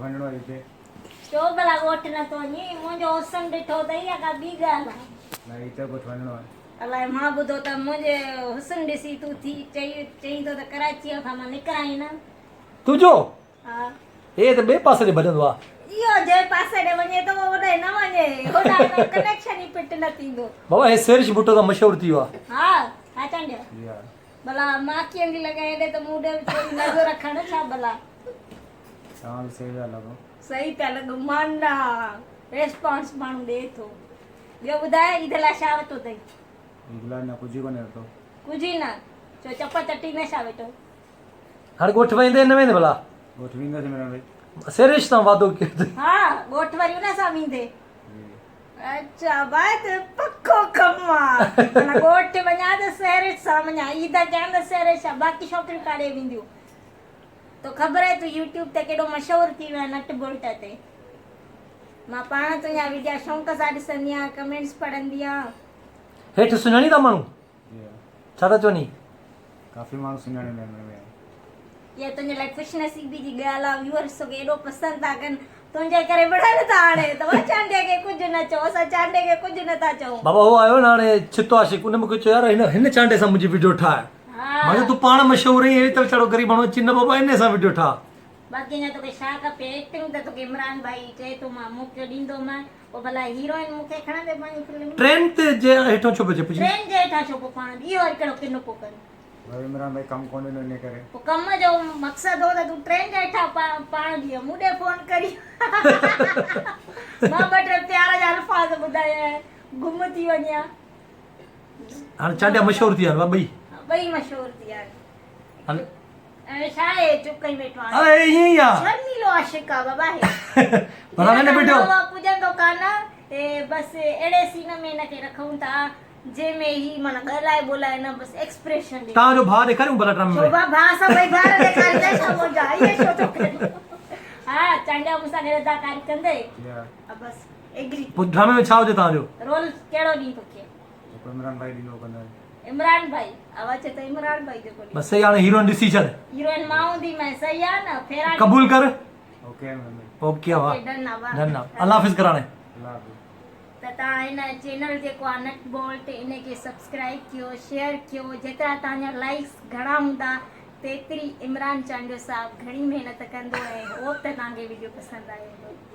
वञणो आहे हिते छो भला ॻोठ नथो वञे मुंहिंजो हुसन ॾिठो अथई या का ॿी ॻाल्हि आहे न हिते कुझु वञणो आहे अलाए मां ॿुधो त मुंहिंजे हुसन ॾिसी तूं थी चईं थो त कराचीअ खां मां निकिराई न तुंहिंजो हा हे त ॿिए पासे ॾे भॼंदो आहे इहो जे पासे ॾे वञे त होॾे न वञे होॾा कनेक्शन ई फिट न थींदो बाबा हे सेरिश भुट्टो त मशहूरु थी वियो आहे हा छा चवंदा जी हा भला माखीअ जी लॻाए हेॾे त मूं ॾे थोरी नज़र रखण छा भला तव्हां बि सही था लॻो सही पिया लॻो माना रेस्पॉन्स माण्हू ॾिए थो ॿियो ॿुधाए ईद लाइ छा वरितो अथई ईद लाइ न कुझु कोन्हे वरितो कुझु ई न छो चप चटी में छा वेठो हाणे ॻोठ वेंदे न वेंदे भला ॻोठ वेंदासीं मिलण भई सेरिश सां वादो कयो हा ॻोठ वरी उन सां वेंदे जी अच्छा भाई त पक्को कमु आहे माना ॻोठ वञा त सैरिश सां वञा ईद कयां त सैरिश आहे बाक़ी छोकिरियूं काॾे वेंदियूं तो ख़बर आहे तूं यूट्यूब ते केॾो मशहूरु थी वियो आहे नट बोल्ट ते मां पाण तुंहिंजा वीडिया शौक़ सां ॾिसंदी आहियां कमेंट्स पढ़ंदी आहियां हेठि सुञाणी था माण्हू जी हा छा था चवनि काफ़ी माण्हू सुञाणींदा आहिनि हिन में इहा तुंहिंजे लाइ ख़ुशनसीबी जी ॻाल्हि आहे व्यूअर्स तोखे एॾो पसंदि था कनि तुंहिंजे करे विढ़नि था हाणे तव्हां चांडे खे कुझु न चओ असां चांडे खे कुझु नथा चऊं बाबा हो आयो न हाणे छितो आशिक उन मूंखे चयो यार हिन चांडे सां मुंहिंजी वीडियो ठाहे हा मां चयो तूं पाण मशहूरु आहीं त वीचारो ग़रीब माण्हू अची न बाबा इन सां वीडियो ठाह बाक़ी अञा तोखे छा खपे एक्टिंग त तोखे इमरान भाई चए थो मां मूंखे ॾींदोमांइ पोइ भला हीरोइन मूंखे खणंदे पंहिंजी फिल्म ट्रेन ते जे हेठों छो पियो चए ट्रेन जे हेठां छो पोइ पाण इहो वरी कहिड़ो किनो पोइ करे भाई इमरान भाई कमु कोन्हे इन करे पोइ कम जो मक़सदु हो त तूं ट्रेन जे हेठां पाण ॾींहुं मूं ॾे फोन करी मां ॿ टे प्यार जा अल्फाज़ ॿुधाया गुम थी वञा हाणे चांडिया मशहूरु थी विया ॿई ॿई मशहूरु थी विया हल ऐं छा आहे चुप कई वेठो आहे अरे ईअं ई आहे शर्मीलो आशिक आहे बाबा हे भला मैंने वीडियो पुॼंदो कान बसि अहिड़े सीन में हिनखे रखूं था जंहिंमें ही माना ॻाल्हाए ॿोलाए न बसि एक्सप्रेशन तव्हांजो भाउ ॾेखारियूं भला ड्रामे में शोभा भाउ सां भई घर ॾेखारींदा छा मुंहिंजा इहे छो थो करे हा चांडिया मूंसां गॾु अदाकारी कंदे जी हा बसि एग्री पोइ ड्रामे में छा हुजे तव्हांजो रोल कहिड़ो ॾींहुं तोखे जेको इमरान भाई ॾींदो कंदा इमरान भाई आवाज़ अचे त इमरान भाई जेको ॾींहुं बसि सही हाणे हीरोइन ॾिसी छॾ हीरोइन मां हूंदी मैं सही आहे न फेरा क़बूल कर ओके मम्मी ओके वाह डन आहे डन आहे अल्लाह हाफ़िज़ कराणे अल्लाह हाफ़िज़ त तव्हां हिन चैनल जेको आहे नट बोल्ट इनखे सब्सक्राइब कयो शेयर कयो जेतिरा तव्हांजा लाइक्स घणा हूंदा तेतिरी इमरान चांडियो साहब घणी महिनत कंदो आहे उहो बि त तव्हांखे वीडियो पसंदि आयो